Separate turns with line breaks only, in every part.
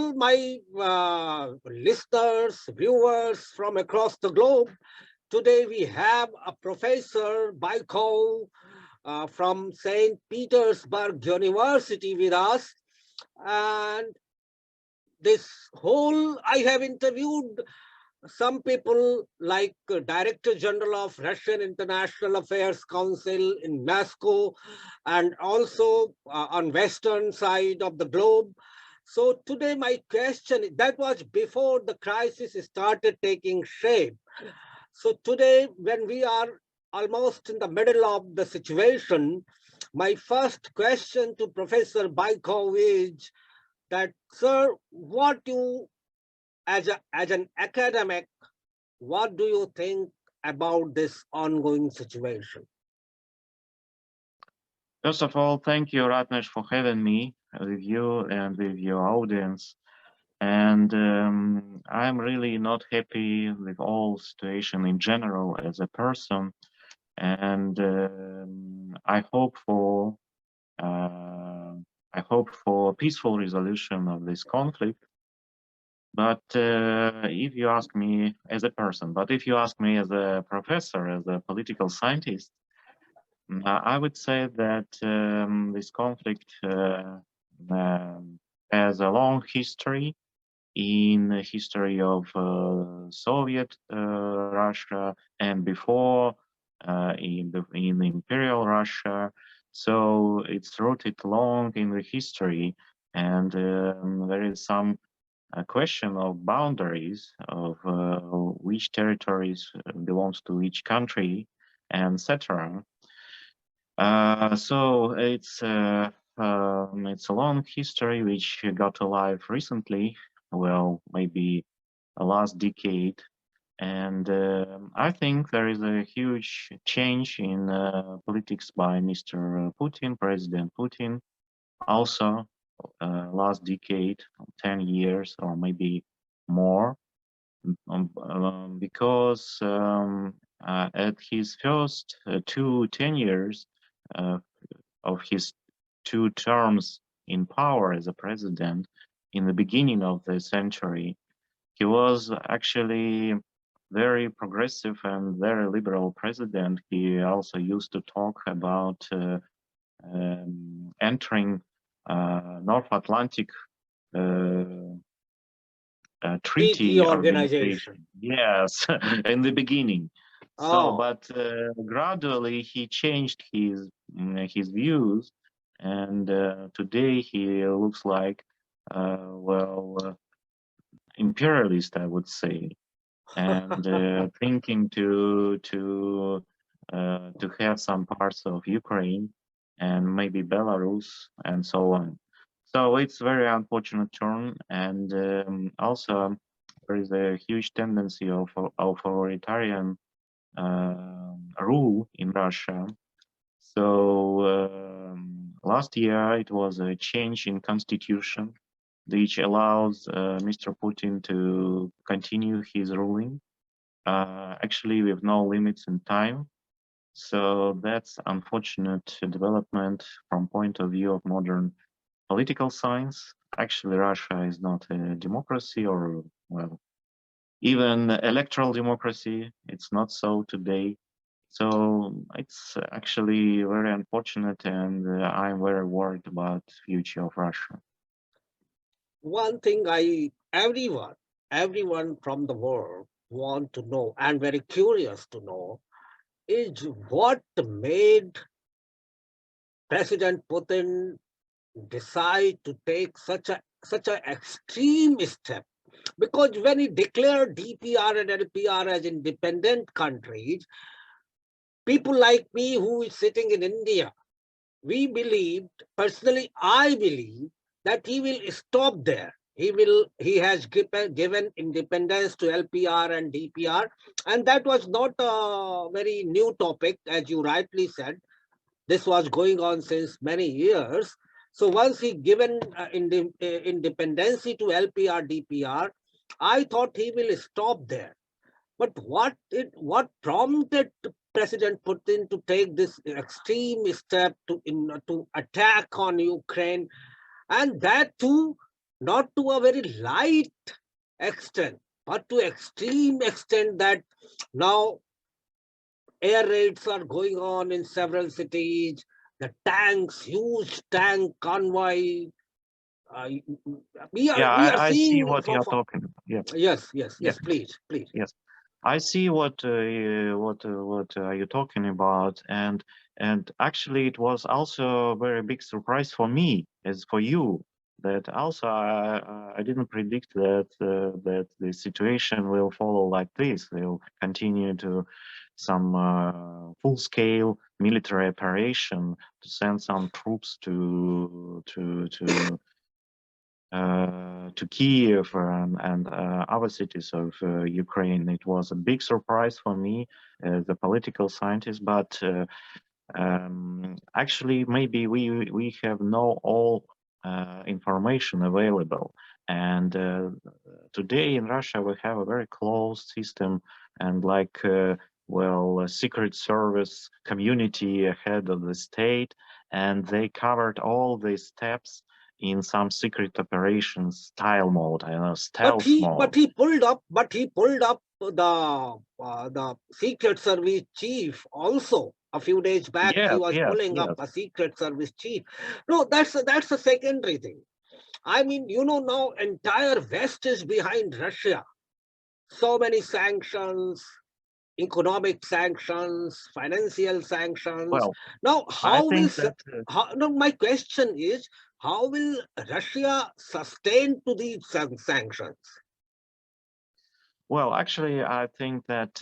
all my listeners, viewers from across the globe. Today we have a Professor Baikov from St Petersburg University with us. And I have interviewed some people like Director General of Russian International Affairs Council in Moscow, and also on western side of the globe. So today my question, that was before the crisis started taking shape. So today, when we are almost in the middle of the situation, my first question to Professor Baikov is that, sir, as an academic, what do you think about this ongoing situation?
First of all, thank you, Ratnesh, for having me with you and with your audience. And I'm really not happy with all situation in general as a person. And I hope for peaceful resolution of this conflict. But if you ask me as a person, but if you ask me as a professor, as a political scientist, I would say that this conflict has a long history in the history of Soviet Russia and before in Imperial Russia. So it's rooted long in the history, and there is some question of boundaries of which territories belongs to which country, and etc. So it's a long history which got alive recently, well, maybe the last decade. And I think there is a huge change in politics by Mr. Putin, President Putin. Also, last decade, 10 years or maybe more, because at his first 2 tenures of his 2 terms in power as a president in the beginning of the century, he was actually very progressive and very liberal president. He also used to talk about entering North Atlantic treaty organization. Yes, in the beginning. So, but gradually he changed his views, and today he looks like imperialist, I would say, and thinking to have some parts of Ukraine and maybe Belarus and so on. So it's very unfortunate turn, and also there is a huge tendency of authoritarian rule in Russia. So last year it was a change in constitution which allows Mr. Putin to continue his ruling, actually with no limits in time. So that's unfortunate development from point of view of modern political science. Actually, Russia is not a democracy, or, well, even electoral democracy. It's not so today. So it's actually very unfortunate, and I'm very worried about the future of Russia.
One thing everyone from the world want to know and very curious to know is what made President Putin decide to take such an extreme step. Because when he declared DPR and LPR as independent countries, people like me who is sitting in India, we believed, personally I believe, that he will stop there. He has given independence to LPR and DPR, and that was not a very new topic, as you rightly said. This was going on since many years. So once he given independency to LPR, DPR, I thought he will stop there. But what prompted President Putin to take this extreme step to attack on Ukraine, and that too not to a very light extent, but to extreme extent that now air raids are going on in several cities, the tanks, huge tank convoy. Uh,
Yeah,
we are
I see
seeing
what you're talking about. Yeah,
yes, yes,
yeah,
yes, please, please.
yes. I see what are you talking about, and actually it was also a very big surprise for me as for you that also I didn't predict that that the situation will follow like this. They'll continue to some full-scale military operation to send some troops to Kiev and other cities of Ukraine. It was a big surprise for me as a political scientist, but actually maybe we have no all information available. And today in Russia we have a very closed system and like well, a secret service community ahead of the state, and they covered all these steps in some secret operations style mode, I know, stealth mode.
But he pulled up the Secret Service chief also. A few days back, he
Yes,
was
yes,
pulling up
yes.
a Secret Service chief. No, that's a secondary thing. I mean, now entire West is behind Russia. So many sanctions, economic sanctions, financial sanctions.
Well,
Now,
I think that
now my question is, how will Russia sustain to these sanctions?
well, actually, I think that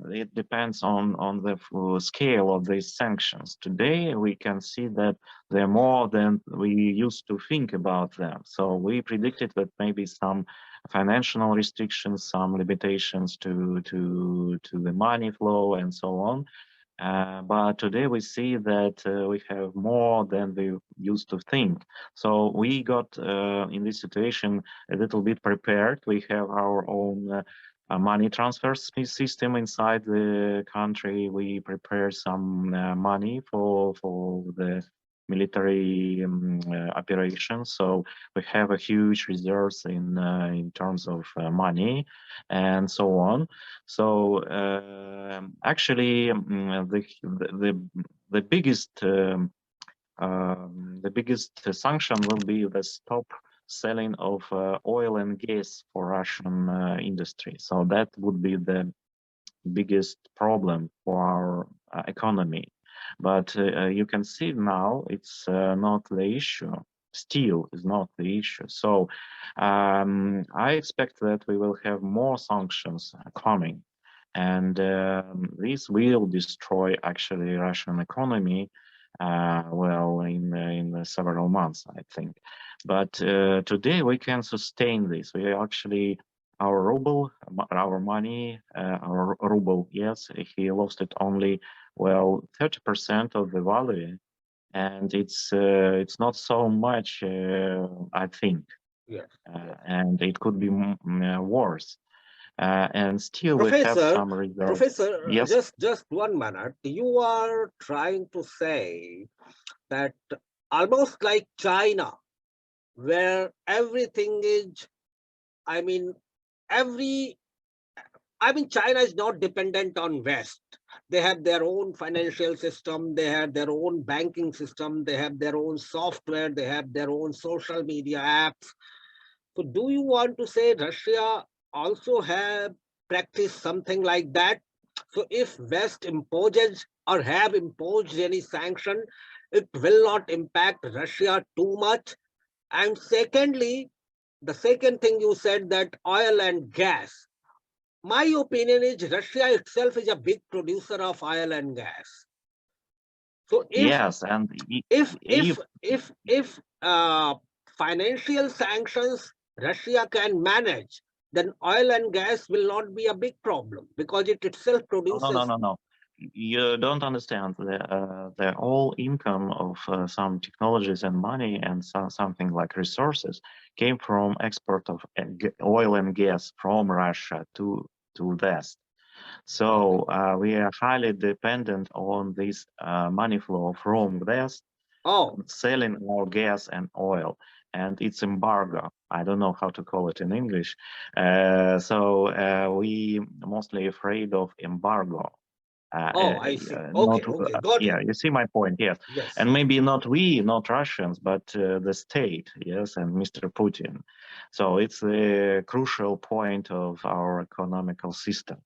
it depends on the scale of these sanctions. Today, we can see that they're more than we used to think about them. So we predicted that maybe some financial restrictions, some limitations to the money flow, and so on. But today we see that we have more than we used to think. So we got in this situation a little bit prepared. We have our own money transfer system inside the country. We prepare some money for the military operations. So we have a huge reserves in terms of money and so on. So actually, the biggest sanction will be the stop selling of oil and gas for Russian industry. So that would be the biggest problem for our economy. But you can see now it's not the issue. Steel is not the issue. So I expect that we will have more sanctions coming, and this will destroy actually Russian economy. Well, in several months, I think. But today we can sustain this. We actually our ruble, our money, our ruble, yes, he lost it only, well, 30% of the value, and it's not so much, I think,
Yes.
and it could be worse. And still we have
Professor,
some reserves.
Professor,
Yes.
just 1 minute. You are trying to say that almost like China, where everything is, I mean, every China is not dependent on West. They have their own financial system, they have their own banking system, they have their own software, they have their own social media apps. So do you want to say Russia also have practiced something like that? So if West imposes or have imposed any sanction, it will not impact Russia too much. And secondly, the second thing you said, that oil and gas. My opinion is Russia itself is a big producer of oil and gas. So
Yes, and if
if financial sanctions Russia can manage, then oil and gas will not be a big problem because it itself produces.
no. You don't understand the whole income of some technologies and money and something like resources came from export of oil and gas from Russia to West. So we are highly dependent on this money flow from West,
Oh,
selling our gas and oil, and it's embargo. I don't know how to call it in English. So we mostly afraid of embargo.
oh, I see.
Not,
Okay, okay, got
yeah,
you.
you see my point, yes.
Yes.
And maybe not we, not Russians, but the state, yes, and Mr. Putin. So it's a crucial point of our economical system.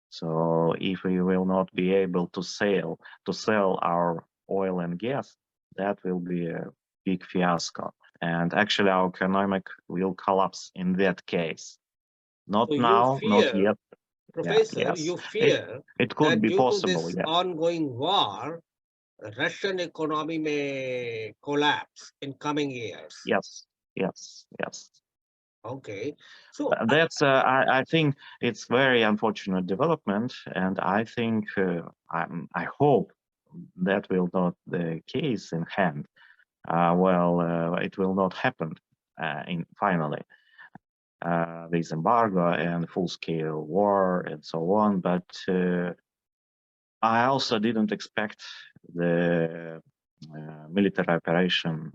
So if we will not be able to sell our oil and gas, that will be a big fiasco. And actually our economic will collapse in that case. Not
So you
now, not
fear,
yet. Yeah,
Professor,
yes.
you fear
It could
that
be
due to
possible,
this
yes.
ongoing war, Russian economy may collapse in coming years.
Yes, yes, yes.
Okay. So,
That's I think it's very unfortunate development, and I think I hope that will not the case in hand. It will not happen in finally this embargo and full-scale war and so on. But I also didn't expect the military operation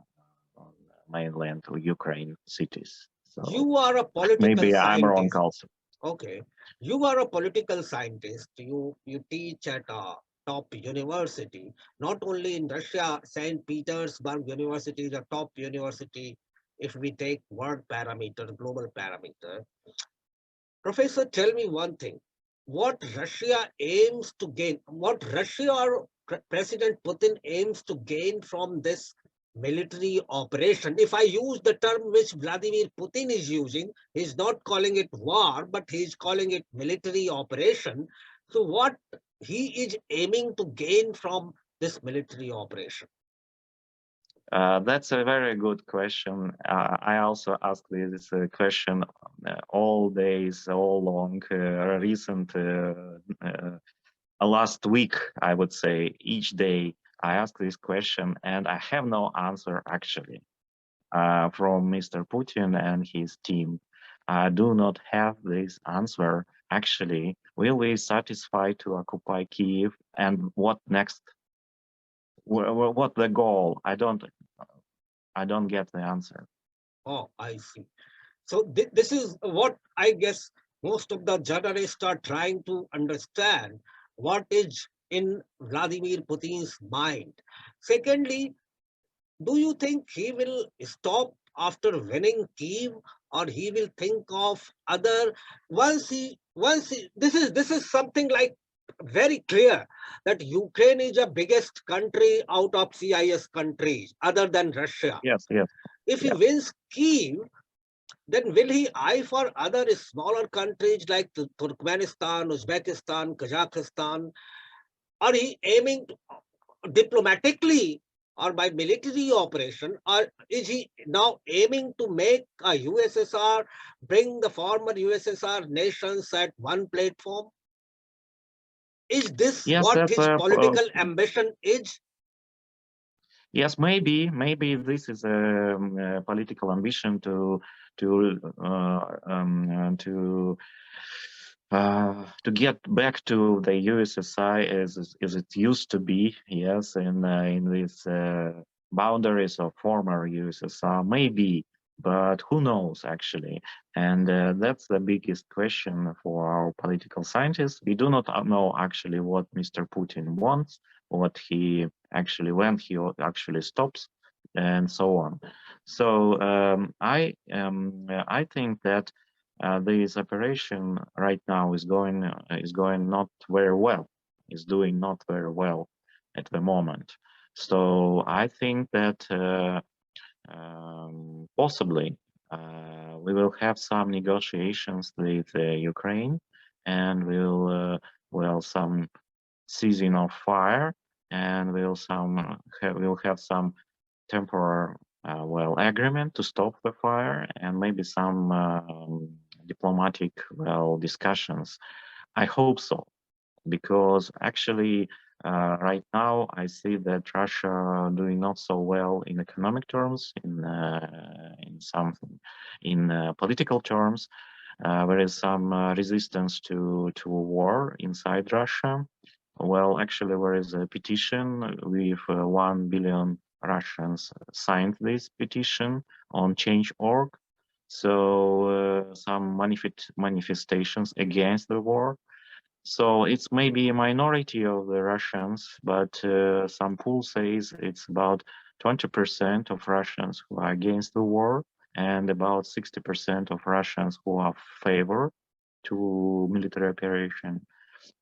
on mainland Ukraine cities. So
you are a political
maybe I'm wrong
scientist.
also.
Okay. You are a political scientist. You teach at a top university, not only in Russia. St Petersburg University is a top university if we take world parameter, global parameter. Professor, tell me one thing. What Russia aims to gain, what Russia or President Putin aims to gain from this military operation? If I use the term which Vladimir Putin is using, he's not calling it war, but he's calling it military operation. So what he is aiming to gain from this military operation?
That's a very good question. I also ask this question all days, all long, recent, last week, I would say, each day I ask this question and I have no answer actually from Mr. Putin and his team. I do not have this answer actually. Will we satisfy to occupy Kiev and what next? What the goal? I don't get the answer.
Oh, I see. So this is what I guess most of the journalists are trying to understand what is in Vladimir Putin's mind. Secondly, do you think he will stop after winning Kiev, or he will think of other this is something like very clear that Ukraine is the biggest country out of CIS countries other than Russia.
Yes, yes,
If he
yeah.
wins Kiev, then will he eye for other smaller countries like Turkmenistan, Uzbekistan, Kazakhstan? Are he aiming to, diplomatically or by military operation, or is he now aiming to make a USSR, bring the former USSR nations at one platform? Is this
Yes,
what
that's
his
a
political ambition is?
yes. Maybe this is a political ambition to get back to the USSR as it used to be. Yes, in these boundaries of former USSR, maybe. But who knows actually? And that's the biggest question for our political scientists. We do not know actually what Mr. Putin wants, what he actually when he actually stops, and so on. So I think that this operation right now is going not very well. Is doing not very well at the moment. So I think that possibly we will have some negotiations with Ukraine, and will some ceasing of fire, and we'll have some temporary agreement to stop the fire, and maybe some diplomatic discussions. I hope so, because actually right now I see that Russia doing not so well in economic terms, in political terms. There is some resistance to war inside Russia. Well, actually, there is a petition with 1 billion Russians signed this petition on change.org. So some manifestations against the war. So it's maybe a minority of the Russians, but some poll says it's about 20% of Russians who are against the war and about 60% of Russians who are favor to military operation,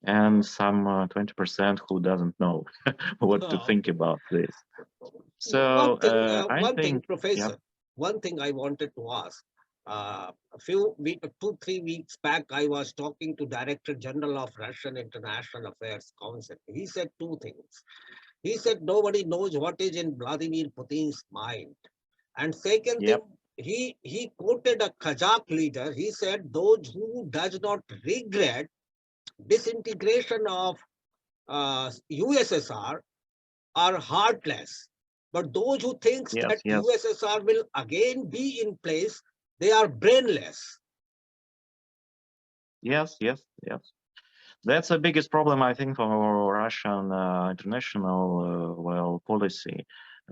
and some 20% who doesn't know what to think about this. So I
One thing,
think, yeah,
Professor, one thing I wanted to ask. A few weeks, 2, 3 weeks back, I was talking to Director General of Russian International Affairs Council. He said two things. He said nobody knows what is in Vladimir Putin's mind. And second thing,
yep,
he quoted a Kazakh leader. He said those who does not regret disintegration of USSR are heartless. But those who thinks
yes,
that
yes,
USSR will again be in place, they are brainless.
yes, yes, yes. That's the biggest problem, I think, for Russian international policy.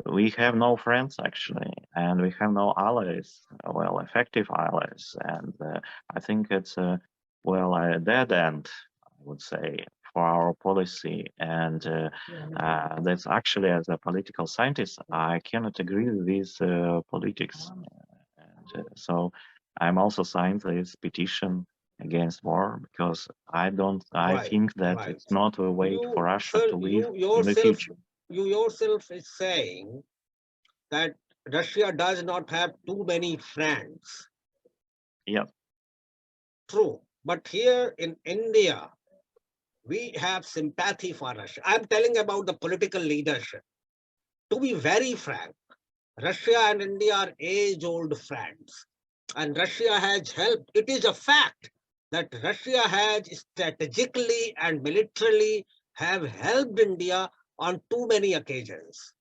We have no friends actually, and we have no allies, effective allies, and I think it's a dead end, I would say, for our policy. And that's actually, as a political scientist, I cannot agree with these politics, and so I'm also signed this petition against war because I
Right,
think that
right.
it's not a way for
You,
Russia
sir,
to live in the future.
you yourself is saying that Russia does not have too many friends.
Yeah,
True. But here in India, we have sympathy for Russia. I'm telling about the political leadership. To be very frank, Russia and India are age-old friends. And Russia has helped. It is a fact that Russia has strategically and militarily have helped India on too many occasions.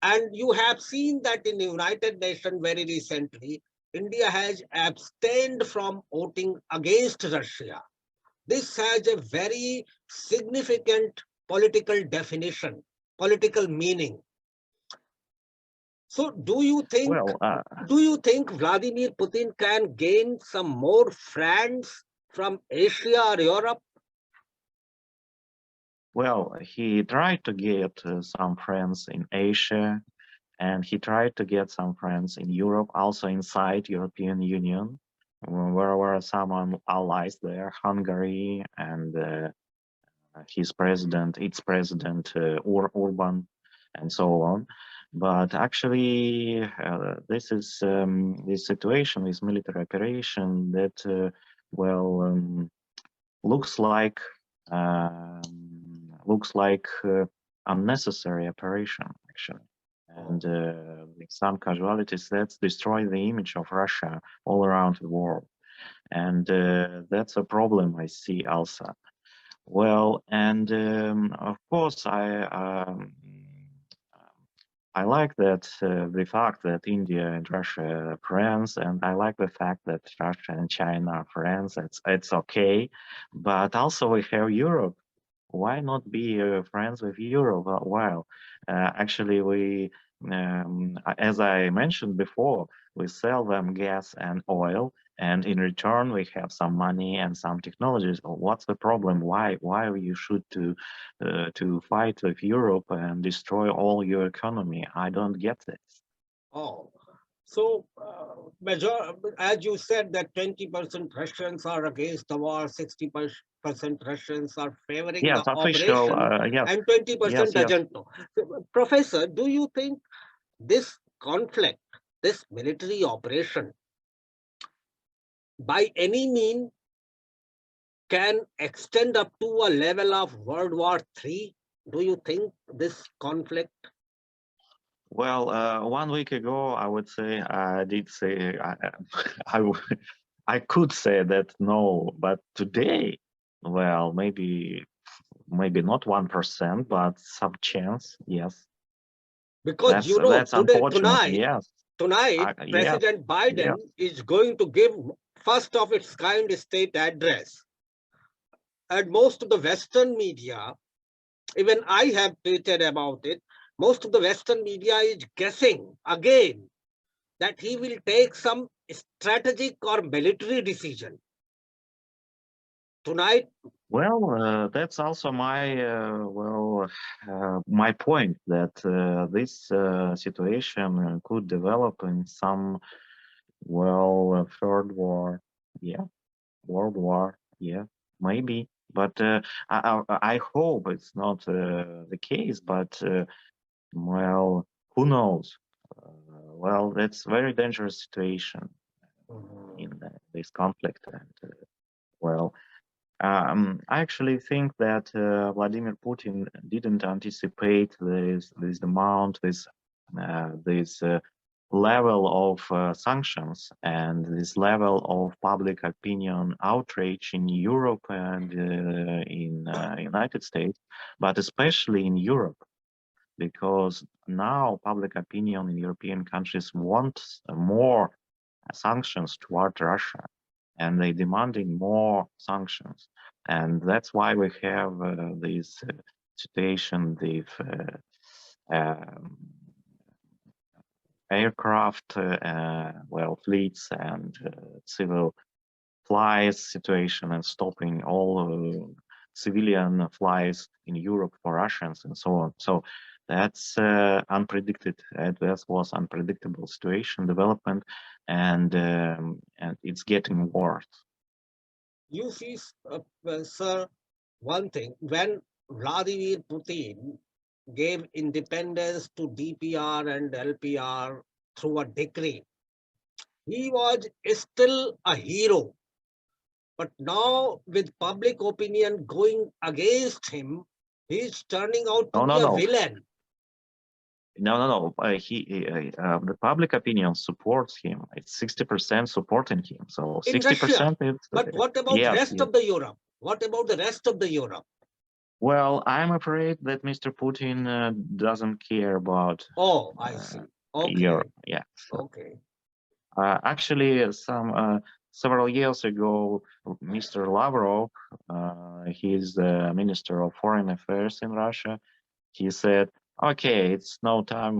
And you have seen that in the United Nations very recently, India has abstained from voting against Russia. This has a very significant political definition, political meaning. So
well,
do you think Vladimir Putin can gain some more friends from Asia or Europe?
he tried to get some friends in Asia, and he tried to get some friends in Europe, also inside European Union. Where were some allies there, Hungary and its president Orban, and so on. But actually, this is this situation, this military operation that looks like um, unnecessary operation actually, and with some casualties that destroy the image of Russia all around the world, and that's a problem I see also. Well, and of course, I like that the fact that India and Russia are friends, and I like the fact that Russia and China are friends. It's okay, but also we have Europe. Why not be friends with Europe? Well, actually, as I mentioned before, we sell them gas and oil, and in return we have some money and some technologies. What's the problem? Why you should to fight with Europe and destroy all your economy? I don't get this.
Oh, so as you said that 20% Russians are against the war, 60% Russians are favoring the
Yes, official.
operation,
Yes,
and 20%
yes, yes.
doesn't know. So, Professor, do you think this conflict, this military operation, by any mean can extend up to a level of World War III? Do you think this conflict?
Well, 1 week ago, I would say I did say I, I could say that no, but today, well, maybe not 1%, but some chance. Yes,
Because you know,
that's unfortunate. Yes,
tonight,
yes,
President Biden
yes.
is going to give first of its kind state address. And most of the Western media, even I have tweeted about it, most of the Western media is guessing again that he will take some strategic or military decision. Tonight,
Well, that's also my my point that this situation could develop in some third war, yeah, world war, yeah, maybe. But I hope it's not the case. But well, who knows? Well, that's very dangerous situation in this conflict, and well. I actually think that Vladimir Putin didn't anticipate this amount, this level of sanctions and this level of public opinion outrage in Europe and in United States, but especially in Europe, because now public opinion in European countries wants more sanctions toward Russia, and they demanding more sanctions, and that's why we have this situation with aircraft, fleets and civil flights situation, and stopping all civilian flights in Europe for Russians and so on. So that's unpredicted. That was unpredictable situation development, and it's getting worse.
you see, sir, one thing, when Vladimir Putin gave independence to DPR and LPR through a decree, he was still a hero. But now, with public opinion going against him, he's turning out to be a villain.
No. The public opinion supports him. It's 60% supporting him. So 60%.
But what about the rest of the Europe? What about the rest of the Europe?
Well, I'm afraid that Mr. Putin doesn't care about.
Oh, I see. Okay.
Europe. Yeah.
Okay.
Actually, several years ago, Mr. Lavrov, he's the Minister of Foreign Affairs in Russia, he said, okay, it's no time,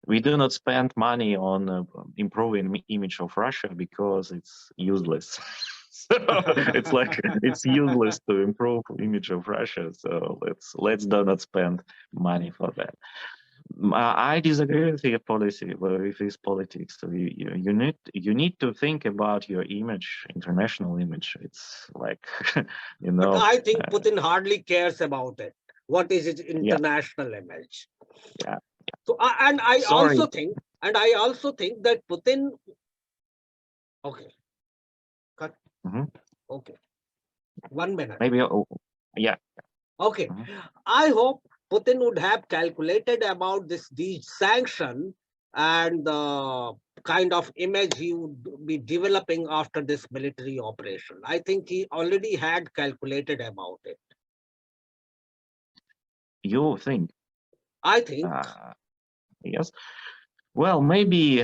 we do not spend money on improving image of Russia because it's useless. So it's like it's useless to improve image of Russia. So let's do not spend money for that. I disagree with your policy, with this politics. So you need to think about your image, international image. It's like
But I think Putin hardly cares about it. What is his international image?
Yeah.
So I also think that Putin. Okay. Cut. Okay. 1 minute.
Maybe. Yeah.
Okay. I hope Putin would have calculated about these sanctions and the kind of image he would be developing after this military operation. I think he already had calculated about it.
You think?
I think.
Yes. Well, maybe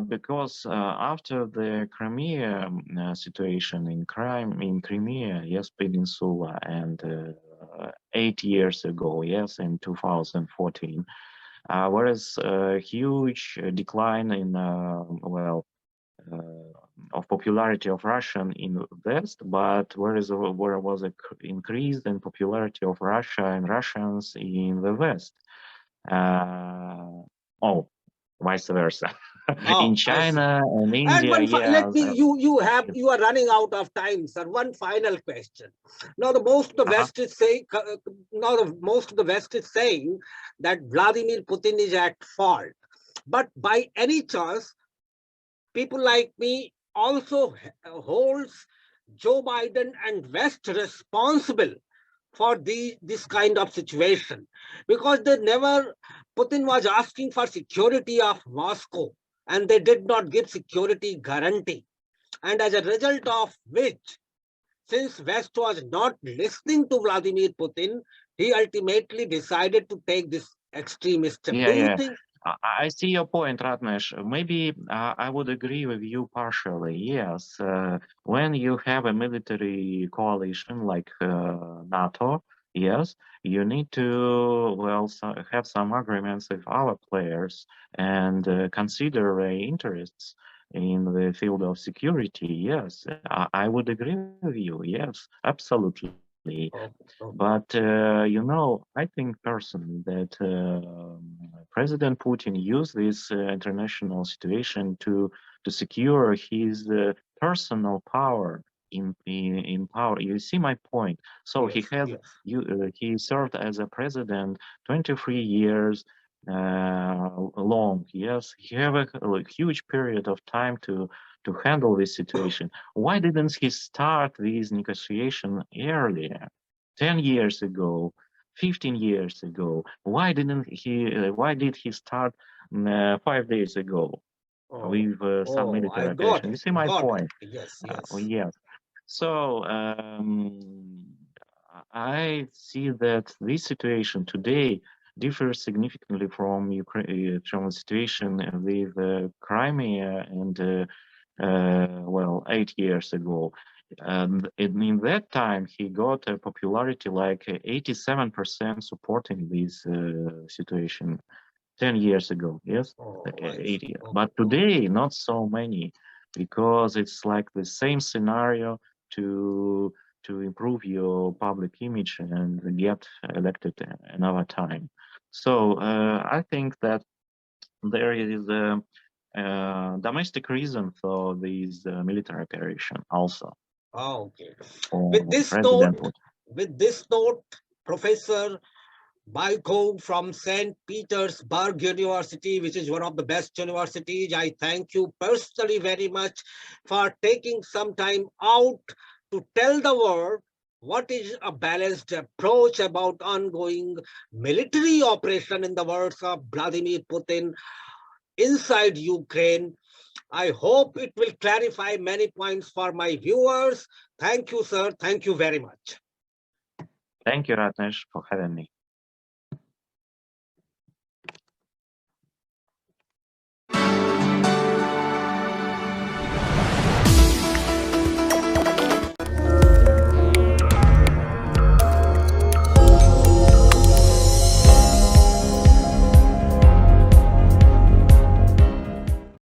because after the Crimea situation in Crimea, yes, Peninsula, and 8 years ago, yes, in 2014, whereas a huge decline in of popularity of Russian in West, but where was an increase in popularity of Russia and Russians in the West. Vice versa. In China and India,
you are running out of time, sir. One final question. Now, most of the West is saying that Vladimir Putin is at fault. But by any chance, people like me also holds Joe Biden and West responsible for this kind of situation, because Putin was asking for security of Moscow, and they did not give security guarantee. And as a result of which, since West was not listening to Vladimir Putin, he ultimately decided to take this extremist step. Do you think?
I see your point, Ratnesh. Maybe I would agree with you partially. Yes, when you have a military coalition like NATO, yes, you need to, well, have some agreements with other players and consider their interests in the field of security. Yes, I would agree with you. Yes, absolutely.
Oh, oh,
But you know, I think personally that President Putin used this international situation to secure his personal power in power. You see my point. So he
yes,
has
yes.
he served as a president 23 years long. Yes, he have a huge period of time to handle this situation. Why didn't he start these negotiations earlier? 10 years ago, 15 years ago? Why did he start 5 days ago
Oh,
with some
oh, I
military
got
operation? You
it.
see my
Got it.
point?
Yes,
Oh,
yes.
yes. So I see that this situation today differs significantly from Ukraine, from the situation with Crimea and well, 8 years ago. And in that time, he got a popularity like 87% supporting this situation 10 years ago, yes,
Oh, I see.
80.
Okay,
But today, not so many, because it's like the same scenario to to improve your public image and get elected another time. So I think that there is a domestic reason for this military operation also
okay. With
for
this
President
note,
Putin.
with this note, Professor Baikov from St. Petersburg University, which is one of the best universities. I thank you personally very much for taking some time out to tell the world what is a balanced approach about ongoing military operation in the words of Vladimir Putin inside Ukraine. I hope it will clarify many points for my viewers. Thank you, sir. Thank you very much.
Thank you, Ratnesh, for having me.